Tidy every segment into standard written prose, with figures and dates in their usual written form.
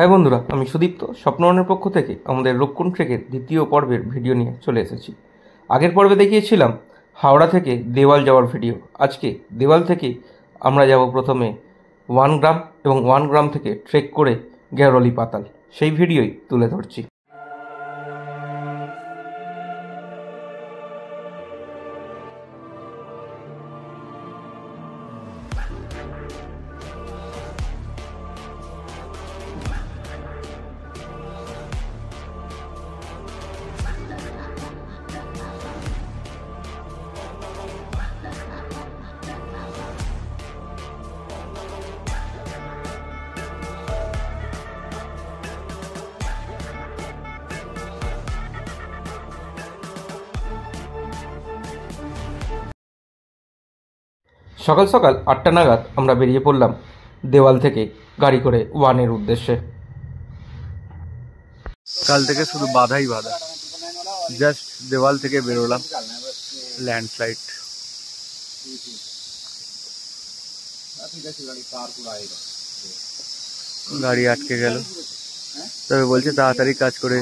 High বন্ধুরা, আমি সুদীপ্ত স্বপ্নবনের পক্ষ থেকে আমাদের রক্ষণ ট্রেকের দ্বিতীয় পর্বের ভিডিও নিয়ে চলে এসেছি। আগের পর্বে দেখিয়েছিলাম হাওড়া থেকে দেওয়াল যাওয়ার ভিডিও। আজকে দেওয়াল থেকে আমরা যাব প্রথমে 1 গ্রাম এবং 1 গ্রাম থেকে ট্রেক করে গেরলি পাতাল, সেই ভিডিওই তুলে ধরছি। সকাল সকাল 8টা নাগাদ আমরা বেরিয়ে পড়লাম দেওয়াল থেকে গাড়ি করে 1-এর উদ্দেশ্যে। কাল থেকে শুধু বাধাই বাধা, জাস্ট দেওয়াল থেকে বেরোলাম, ল্যান্ডস্লাইড। গাড়ি আটকে গেল, তবে বলছে তাড়াতাড়ি কাজ করে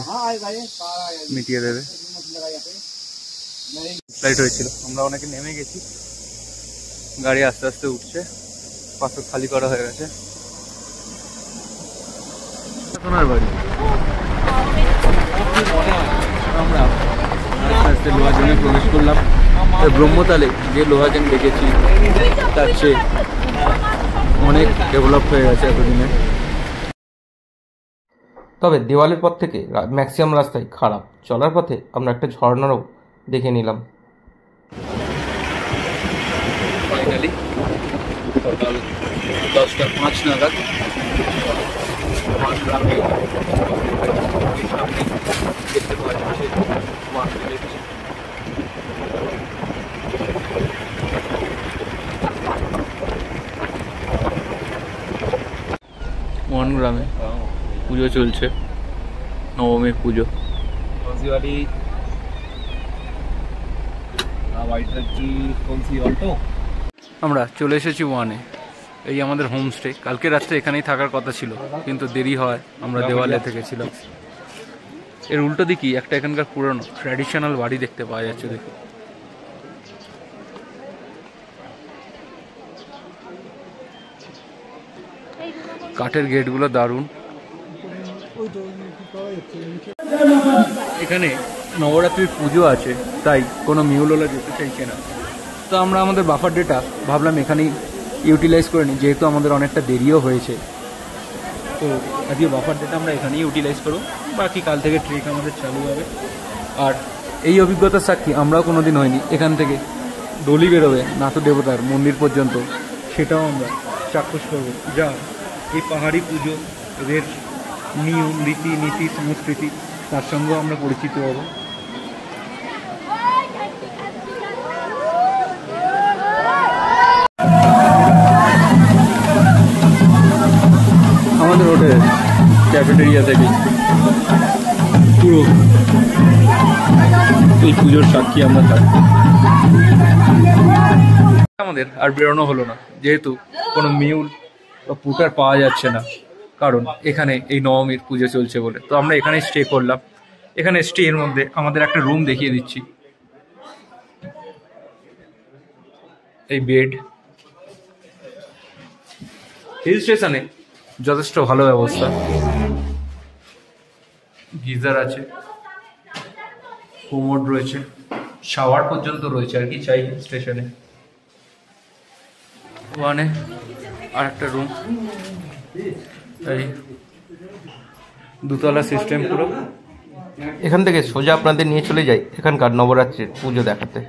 মিটিয়ে দেবে। ফ্লাইট হয়েছিল, আমরা অনেকে নেমে গেছি, গাড়ি আস্তে আস্তে উঠছে, পাথর খালি করা হয়ে গেছে। সোনার বাড়ি আমরা আস্তে আস্তে লোহাজনে প্রবেশ করলাম। ব্রহ্মতালে যে লোহাজন দেখেছি তার চেয়ে অনেক ডেভেলপ হয়ে গেছে এতদিনে। তবে দেওয়ালের পর থেকে ম্যাক্সিমাম রাস্তায় খারাপ, চলার পথে আমরা একটা ঝর্ণারও দেখে নিলাম। ফাইনালি সকাল 10:05 নাগাদ দেখতে পাওয়া যাচ্ছে 1 গ্রামে পুজো চলছে, নবমীর পুজো। আমরা চলে এসেছি 1-এ, এই আমাদের হোমস্টে। কালকে রাত্রে এখানেই থাকার কথা ছিল, কিন্তু দেরি হয়, আমরা দেওয়ালে থেকেছিলাম। এর উল্টো দিকেই একটা এখানকার পুরনো ট্র্যাডিশনাল বাড়ি দেখতে পাওয়া যাচ্ছে। দেখো, কাঠের গেটগুলো দারুণ। এখানে নবরাত্রির পুজো আছে, তাই কোনো মিউলওয়ালা যেতে চাইছে না, তো আমরা আমাদের বাফার ডেটা ভাবলাম এখানেই ইউটিলাইজ করে নিই, যেহেতু আমাদের অনেকটা দেরিও হয়েছে। তো আজকে বাফার ডেটা আমরা এখানেই ইউটিলাইজ করব, বাকি কাল থেকে ট্রেক আমাদের চালু হবে। আর এই অভিজ্ঞতার সাক্ষী আমরাও কোনো দিন হয়নি। এখান থেকে ডলি বেরোবে নাথ দেবতার মন্দির পর্যন্ত, সেটাও আমরা চাক্ষুষ করবো, যা এই পাহাড়ি পুজো, এদের নিয়ম রীতি নীতি সংস্কৃতি, তার সঙ্গেও আমরা পরিচিত হব। আমাদের হোটেল ক্যাফেটেরিয়া থেকে পুরো এই পুজোর সাক্ষী আমরা থাকি। আমাদের আর বেরোনো হলো না, যেহেতু কোনো মিউল বা পুটার পাওয়া যাচ্ছে না, কারণ এখানে এই নবমীর পুজো চলছে বলে। তো আমরা এখানে স্টে করলাম। এখানে স্টে এর মধ্যে আমাদের একটা রুম দেখিয়ে দিচ্ছি। এই বেড, হিল স্টেশনে যথেষ্ট ভালো ব্যবস্থা, গিজার আছে, কোমোড রয়েছে, শাওয়ার পর্যন্ত রয়েছে আর কি চাই হিল স্টেশনে। 1-এ আর একটা রুম, এই দুতলা সিস্টেম পুরো। এখান থেকে সোজা আপনাদের নিয়ে চলে যাই এখানকার নবরাত্রির পুজো দেখাতে।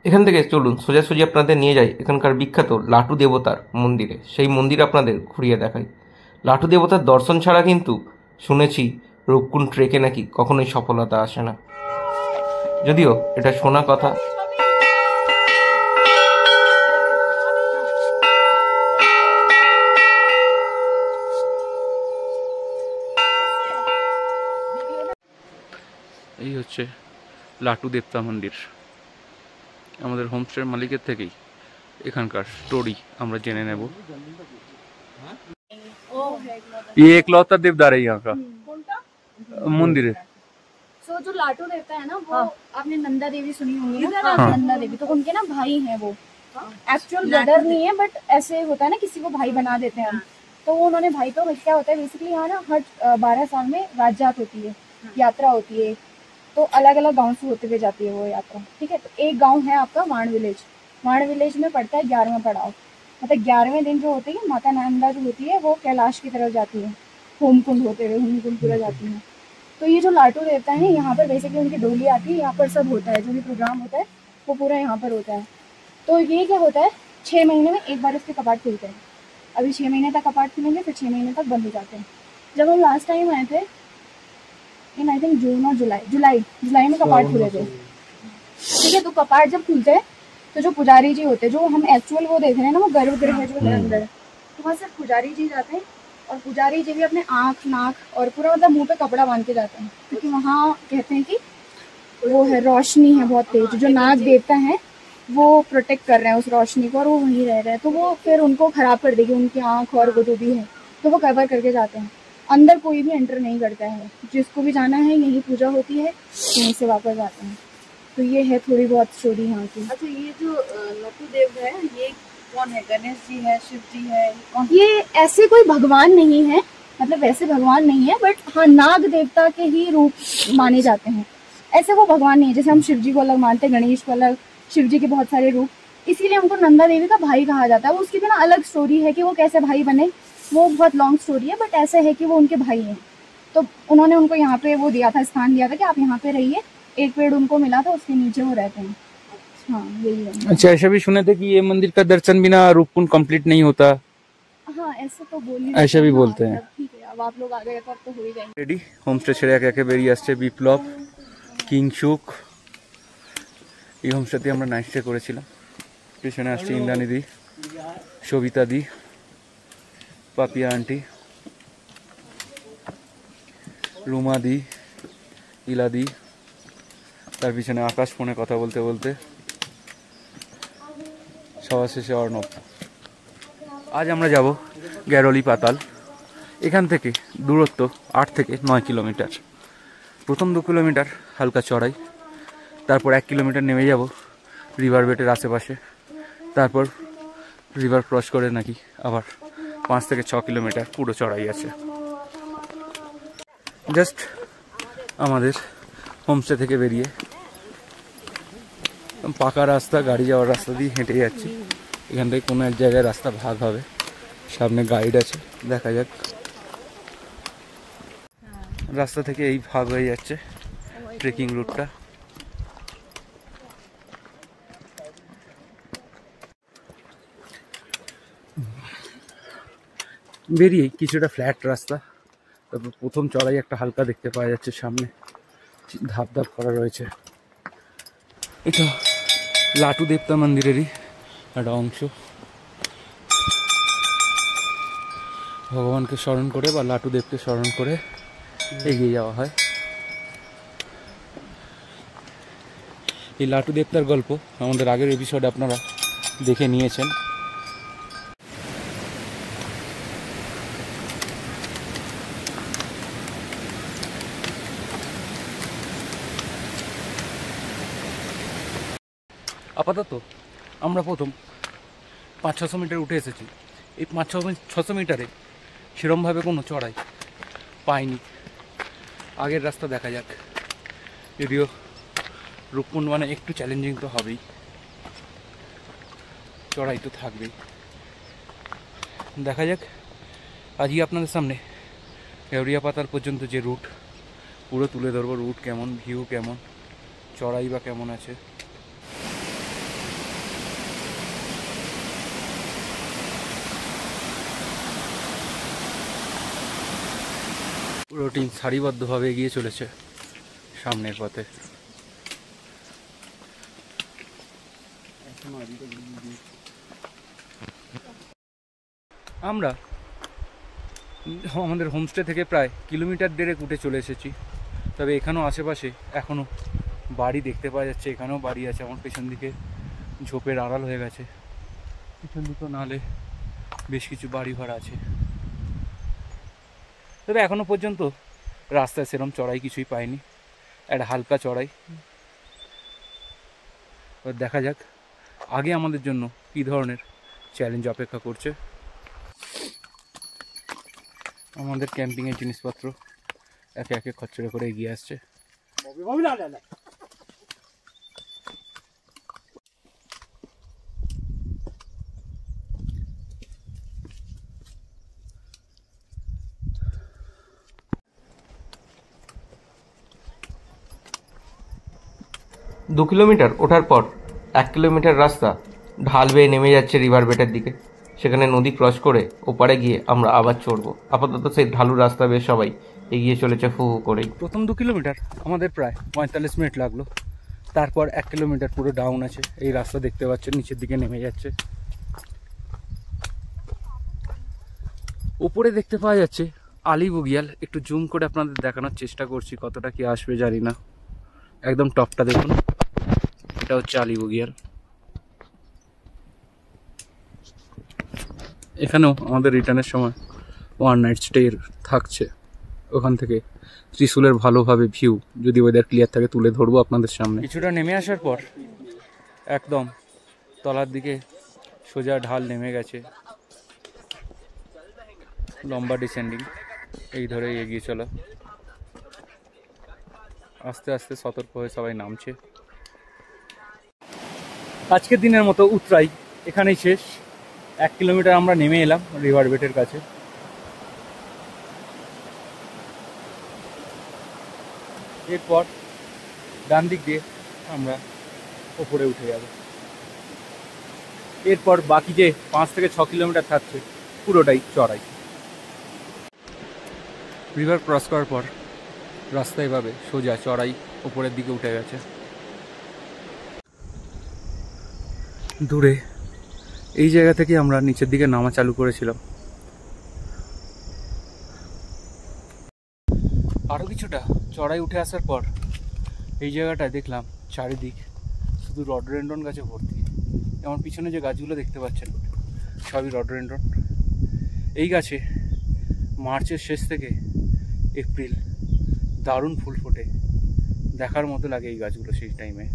এখান থেকে চলুন সোজাসুজি আপনাদের নিয়ে যাই এখানকার বিখ্যাত লাটু দেবতার মন্দিরে। সেই মন্দির আপনাদের ঘুরিয়ে দেখাই। লাটু দেবতার দর্শন ছাড়া কিন্তু শুনেছি রূপকুণ্ড ট্রেকে নাকি কখনোই সফলতা আসে না, যদিও এটা শোনা কথা। এই হচ্ছে লাটু দেবতা মন্দির। আমাদের হোমস্টের মালিকের থেকেই এখানকার স্টোরি আমরা জেনে নেব। ये एकलौता देवदार है यहाँ का मंदिर है। सो जो लाटू देवता है ना वो आपने नंदा देवी सुनी होंगी ना, नंदा देवी तो उनके ना भाई हैं वो, एक्चुअल ब्रदर नहीं है बट ऐसे होता है ना किसी को भाई बना देते हैं हम, तो वो उन्होंने भाई तो क्या होता है बेसिकली यहाँ ना हर 12 साल में राजजात होती है, यात्रा होती है, तो अलग अलग गाँव से होते हुए जाती है वो यात्रा। ठीक है, तो एक गाँव है आपका वाण विलेज, वाण विलेज में पड़ता है 11वां पड़ाव, मतलब 11वें दिन जो होती है माता नंदा जो होती है वो कैलाश की तरफ जाती है, होमकुंड होते हुए होमकुंड पूरा जाती है। तो ये जो लाटू देवता है यहाँ पर बेसिकली उनकी डोली आती है, यहाँ पर सब होता है, जो भी प्रोग्राम होता है वो पूरा यहाँ पर होता है। तो ये क्या होता है 6 महीने में एक बार इसके कपाट खुलते हैं, अभी 6 महीने तक कपाट खुलेंगे, फिर 6 महीने तक बंद हो जाते हैं। जब हम लास्ट टाइम आए थे इन आई थिंक जून और जुलाई में कपाट खुले थे। ठीक है, तो कपाट जब खुलते हैं तो जो पुजारी जी होते हैं, जो हम एक्चुअल वो देख रहे हैं ना वो गर्भगृह है जो है अंदर, तो वहाँ सिर्फ पुजारी जी जाते हैं, और पुजारी जी भी अपने आँख नाक और पूरा मतलब मुंह पे कपड़ा बांध के जाते हैं, क्योंकि वहाँ कहते हैं कि वो है रोशनी है बहुत तेज, जो नाग देवता है वो प्रोटेक्ट कर रहे हैं उस रोशनी को, और वो वहीं रह रहे हैं, तो वो फिर उनको खराब कर देगी उनकी आँख और वो जो भी है, तो वो कवर करके जाते हैं। अंदर कोई भी एंटर नहीं करता है, जिसको भी जाना है यही पूजा होती है, यहीं से वापस आते हैं। तो ये है थोड़ी बहुत स्टोरी यहाँ की। अच्छा, ये जो लाटू देव है ये कौन है? गणेश जी है, शिव जी है, कौन? ये ऐसे कोई भगवान नहीं है, मतलब वैसे भगवान नहीं है, बट हाँ नाग देवता के ही रूप माने जाते हैं, ऐसे वो भगवान नहीं है। जैसे हम शिव जी को अलग मानते हैं, गणेश को अलग, शिव जी के बहुत सारे रूप, इसीलिए हमको नंदा देवी का भाई कहा जाता है। वो उसकी भी ना अलग स्टोरी है कि वो कैसे भाई बने, वो बहुत लॉन्ग स्टोरी है, बट ऐसे है कि वो उनके भाई हैं, तो उन्होंने उनको यहाँ पे वो दिया था, स्थान दिया था कि आप यहाँ पे रहिए, एक पेड़ उनको मिला था उसके नीचे वो रहते हैं। हाँ यही है। अच्छा, ऐसा भी सुने थे कि ये मंदिर का दर्शन बिना रूपकुंड कंप्लीट नहीं होता। हाँ ऐसे तो बोल ऐसा भी बोलते हैं। ठीक है, अब आप लोग आ गए तो अब तो हो ही जाएंगे। রেডি হোমস্টে ছেড়ে একে একে বেরিয়ে আসছে বিপ্লব, কিংসুক। এই হোমস্টেতে আমরা নাইট স্টে করেছিলাম। পিছনে আসছে ইন্দ্রাণী দি, সবিতা দি, পাপিয়া আন্টি, রুমা দি, ইলা দি, তার পিছনে আকাশ ফোনে কথা বলতে বলতে, সবার শেষে অর্ণব। আজ আমরা যাব গ্যারোলি পাতাল। এখান থেকে দূরত্ব 8 থেকে 9 কিলোমিটার। প্রথম 2 কিলোমিটার হালকা চড়াই, তারপর 1 কিলোমিটার নেমে যাব রিভার বেটের আশেপাশে, তারপর রিভার ক্রস করে নাকি আবার 5 থেকে 6 কিলোমিটার পুরো চড়াই আছে। জাস্ট আমাদের হোমস্টে থেকে বেরিয়ে পাকা রাস্তা, গাড়ি যাওয়ার রাস্তা দিয়ে হেঁটে যাচ্ছি। এখান থেকে কোনো এক জায়গায় রাস্তা ভাগ হবে, সামনে গাইড আছে, দেখা যাক। রাস্তা থেকে এই ভাগ হয়ে যাচ্ছে ট্রেকিং রুটটা। বেরিয়ে কিছুটা ফ্ল্যাট রাস্তা, তারপর প্রথম চড়াই একটা হালকা দেখতে পাওয়া যাচ্ছে, সামনে ধাপ ধাপ করা রয়েছে। এটা লাটু দেবতা মন্দিরেরই একটা অংশ। ভগবানকে স্মরণ করে বা লাটু দেবকে স্মরণ করে এগিয়ে যাওয়া হয়। এই লাটু দেবতার গল্প আমাদের আগের এপিসোডে আপনারা দেখে নিয়েছেন। আপাতত আমরা প্রথম 500-600 মিটার উঠে এসেছি। এই 500-600 মিটারে সেরমভাবে কোনো চড়াই পাইনি। আগের রাস্তা দেখা যাক, যদিও রূপকুণ্ড মানে একটু চ্যালেঞ্জিং তো হবেই, চড়াই তো থাকবেই। দেখা যাক। আজই আপনাদের সামনে কেওড়িয়া পাতাল পর্যন্ত যে রুট পুরো তুলে ধরবো, রুট কেমন, ভিউ কেমন, চড়াই বা কেমন আছে। পুরো টিম সারিবদ্ধভাবে এগিয়ে চলেছে সামনের পথে। আমরা আমাদের হোমস্টে থেকে প্রায় কিলোমিটার দেড়েক উঠে চলে এসেছি। তবে এখানেও আশেপাশে এখনও বাড়ি দেখতে পাওয়া যাচ্ছে, এখানেও বাড়ি আছে। আমার পেছন দিকে ঝোপের আড়াল হয়ে গেছে, পিছন দিকেও নাহলে বেশ কিছু বাড়ি ঘর আছে। তবে এখনও পর্যন্ত রাস্তায় সেরকম চড়াই কিছুই পাইনি, একটা হালকা চড়াই। এবার দেখা যাক আগে আমাদের জন্য কী ধরনের চ্যালেঞ্জ অপেক্ষা করছে। আমাদের ক্যাম্পিংয়ের জিনিসপত্র একে একে খরচড়ে করে এগিয়ে আসছে। 2 কিলোমিটার ওঠার পর 1 কিলোমিটার রাস্তা ঢাল বেয়ে নেমে যাচ্ছে রিভার বেটের দিকে। সেখানে নদী ক্রস করে ওপারে গিয়ে আমরা আবার চড়বো। আপাতত সেই ঢালু রাস্তা বেয়ে সবাই এগিয়ে চলেছে ফু ফু করেই। প্রথম 2 কিলোমিটার আমাদের প্রায় 45 মিনিট লাগলো। তারপর 1 কিলোমিটার পুরো ডাউন আছে। এই রাস্তা দেখতে পাচ্ছেন নিচের দিকে নেমে যাচ্ছে। উপরে দেখতে পাওয়া যাচ্ছে আলী বুগিয়াল। একটু জুম করে আপনাদের দেখানোর চেষ্টা করছি, কতটা কি আসবে জানি না। একদম টপটা দেখুন, এটা হচ্ছে আলী বুগিয়াল। এখানেও আমাদের রিটার্নের সময় 1 নাইট স্টে থাকছে। ওখান থেকে ত্রিশুলের ভালোভাবে ভিউ, যদি ওয়েদার ক্লিয়ার থাকে, তুলে ধরবো আপনাদের সামনে। কিছুটা নেমে আসার পর একদম তলার দিকে সোজা ঢাল নেমে গেছে, লম্বা ডিসেন্ডিং। এই ধরেই এগিয়ে চলা, আস্তে আস্তে সতর্ক হয়ে সবাই নামছে। আজকের দিনের মতো উতরাই এখানেই শেষ। 1 কিলোমিটার আমরা নেমে এলাম রিভার বেটের কাছে। এরপর ডান দিক দিয়ে আমরা ওপরে উঠে যাব। এরপর বাকি যে 5 থেকে 6 কিলোমিটার থাকছে পুরোটাই চড়াই। রিভার ক্রস করার পর রাস্তা এভাবে সোজা চড়াই ওপরের দিকে উঠে গেছে। দূরে এই জায়গা থেকে আমরা নিচের দিকে নামা চালু করেছিলাম। আরও কিছুটা চড়াই উঠে আসার পর এই জায়গাটায় দেখলাম চারিদিক শুধু রডডেনড্রন গাছে ভর্তি। আমার পিছনে যে গাছগুলো দেখতে পাচ্ছেন সবই রডডেনড্রন। এই গাছে মার্চের শেষ থেকে এপ্রিল দারুণ ফুল ফোটে, দেখার মতো লাগে এই গাছগুলো সেই টাইমে।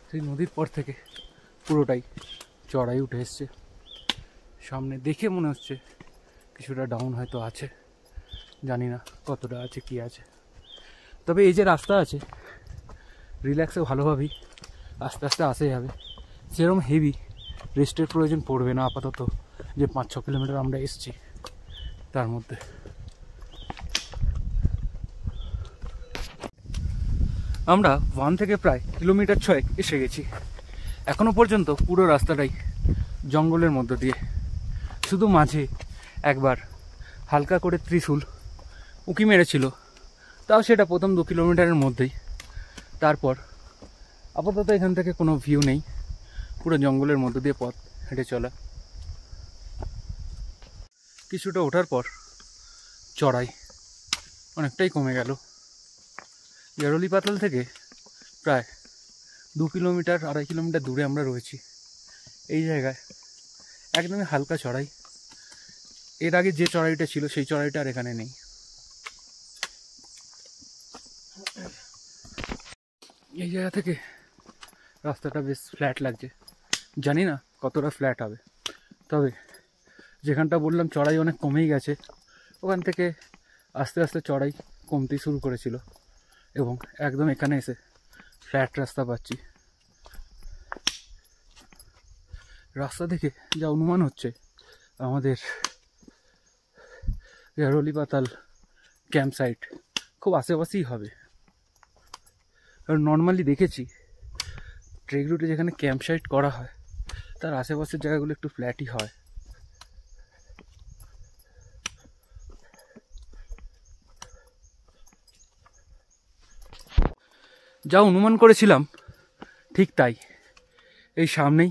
সেই নদীর পর থেকে পুরোটাই চড়াই উঠে এসছে। সামনে দেখে মনে হচ্ছে কিছুটা ডাউন হয়তো আছে, জানি না কতটা আছে কি আছে। তবে এই যে রাস্তা আছে রিল্যাক্সে ভালোভাবেই আস্তে আস্তে আসে যাবে। সেরকম হেভি রেস্টের প্রয়োজন পড়বে না আপাতত, যে 5-6 কিলোমিটার আমরা এসছি তার মধ্যে। আমরা 1 থেকে প্রায় কিলোমিটার 6 এসে গেছি। এখনো পর্যন্ত পুরো রাস্তাটাই জঙ্গলের মধ্য দিয়ে। শুধু মাঝে একবার হালকা করে ত্রিশূল উঁকি মেরেছিল, তাও সেটা প্রথম 2 কিলোমিটারের মধ্যেই। তারপর আপাতত এখান থেকে কোনো ভিউ নেই, পুরো জঙ্গলের মধ্য দিয়ে পথ হেঁটে চলা। কিছুটা ওঠার পর চড়াই অনেকটাই কমে গেল। ইয়ারলি পাতাল থেকে প্রায় 2 কিলোমিটার 2.5 কিলোমিটার দূরে আমরা রয়েছি। এই জায়গায় একদমই হালকা চড়াই। এর আগে যে চড়াইটা ছিল সেই চড়াইটা আর এখানে নেই। এই জায়গা থেকে রাস্তাটা বেশ ফ্ল্যাট লাগছে, জানি না কতটা ফ্ল্যাট হবে। তবে যেখানটা বললাম চড়াই অনেক কমেই গেছে, ওখান থেকে আস্তে আস্তে চড়াই কমতেই শুরু করেছিল এবং একদম এখানে এসে ফ্ল্যাট রাস্তা পাচ্ছি। রাস্তা দেখে যা অনুমান হচ্ছে আমাদের ইয়ারলি পাতাল ক্যাম্প সাইট খুব আশেপাশেই হবে। আর নর্মালি দেখেছি ট্রেক রুটে যেখানে ক্যাম্প সাইট করা হয় তার আশেপাশের জায়গাগুলো একটু ফ্ল্যাটই হয়। যা অনুমান করেছিলাম ঠিক তাই, এই সামনেই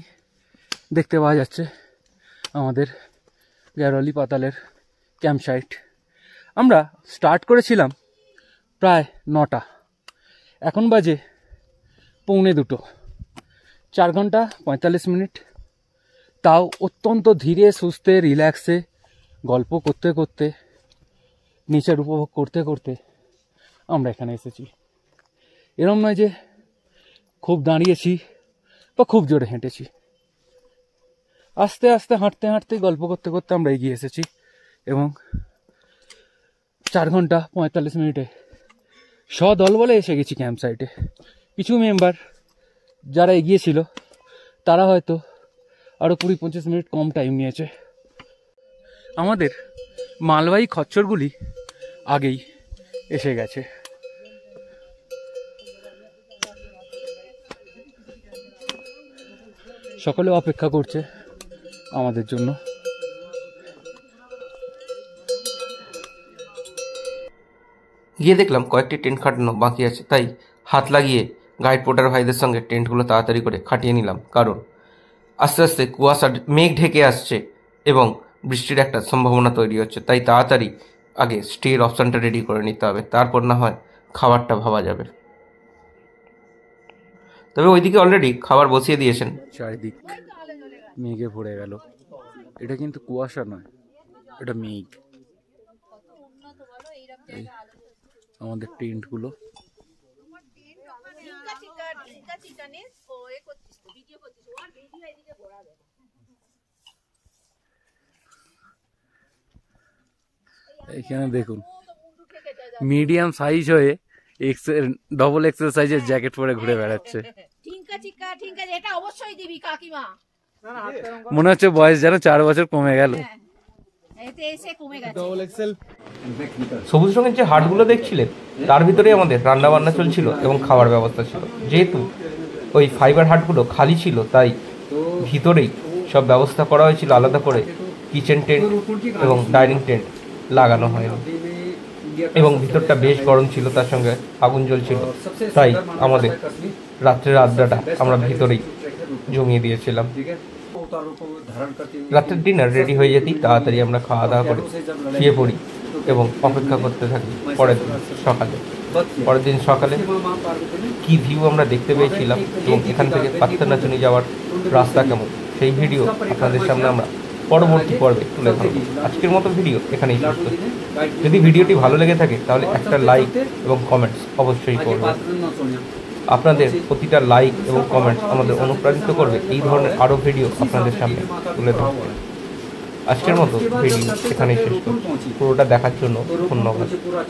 দেখতে পাওয়া যাচ্ছে আমাদের গ্যারোয়ালি পাতালের ক্যাম্প সাইট। আমরা স্টার্ট করেছিলাম প্রায় 9টা, এখন বাজে 1:45, 4 ঘন্টা 45 মিনিট। তাও অত্যন্ত ধীরে সুস্থে রিল্যাক্সে গল্প করতে করতে, নেচার উপভোগ করতে করতে আমরা এখানে এসেছি। এরম নয় যে খুব দাঁড়িয়েছি বা খুব জোরে হেঁটেছি, আস্তে আস্তে হাঁটতে হাঁটতে গল্প করতে করতে আমরা এগিয়ে এসেছি এবং 4 ঘন্টা 45 মিনিটে সদল বলে এসে গেছি ক্যাম্প সাইটে। কিছু মেম্বার যারা এগিয়েছিল তারা হয়তো আরও 20-25 মিনিট কম টাইম নিয়েছে। আমাদের মালবাহী খচ্চরগুলি আগেই এসে গেছে। সকলে অপেক্ষা করছে আমাদের জন্য। গিয়ে দেখলাম কয়েকটি টেন্ট খাটানো বাকি আছে, তাই হাত লাগিয়ে গাইড পোর্টার ভাইদের সঙ্গে টেন্টগুলো তাড়াতাড়ি করে খাটিয়ে নিলাম, কারণ আস্তে আস্তে কুয়াশা মেঘ ঢেকে আসছে এবং বৃষ্টির একটা সম্ভাবনা তৈরি হচ্ছে। তাই তাড়াতাড়ি আগে স্টের অপশানটা রেডি করে নিতে হবে, তারপর না হয় খাবারটা ভাবা যাবে। তবে ওইদিকে অলরেডি খাবার বসিয়ে দিয়েছেন। চারিদিক মেঘে ভরে গেল। এটা কিন্তু কুয়াশা নয়, এটা মেঘ। আমাদের টেন্টগুলো এখানে দেখুন, মিডিয়াম সাইজ হয়ে ডবল এক্সেল সাইজের জ্যাকেট পরে ঘুরে বেড়াচ্ছে। মনে হচ্ছে বয়স যেন 4 বছর কমে গেল। সবুজ রঙের যে হাটগুলো দেখছিলেন তার ভিতরে আমাদের রান্না বান্না চলছিল এবং খাওয়ার ব্যবস্থা ছিল। যেহেতু ওই ফাইবার হাটগুলো খালি ছিল, তাই ভিতরেই সব ব্যবস্থা করা হয়েছিল আলাদা করে। কিচেন টেন্ট এবং ডাইনিং টেন্ট লাগানো হয়নি এবং ভিতরটা বেশ গরম ছিল, তার সঙ্গে আগুন জ্বলছিল। তাই আমাদের রাত্রের আড্ডাটা আমরা ভিতরেই জমিয়ে দিয়েছিলাম। রাতের ডিনার রেডি হয়ে যেতেই তাড়াতাড়ি আমরা খাওয়া দাওয়া করে শুয়ে পড়ি এবং অপেক্ষা করতে থাকি পরের দিন সকালে কি ভিউ আমরা দেখতে পেয়েছিলাম এবং এখান থেকে পাত্তানাচুনি যাওয়ার রাস্তা কেমন, সেই ভিডিও আপনাদের সামনে আমরা পরবর্তী পর্বে তুলে ধরব। আজকের মতো ভিডিও এখানেই শেষ করছি। যদি ভিডিওটি ভালো লেগে থাকে তাহলে একটা লাইক এবং কমেন্টস অবশ্যই করবেন। আপনাদের প্রতিটা লাইক এবং কমেন্টস আমাদের অনুপ্রাণিত করবে এই ধরনের আরও ভিডিও আপনাদের সামনে তুলে ধরতে। আজকের মতো ভিডিও এখানেই শেষ করছি। পুরোটা দেখার জন্য ধন্যবাদ।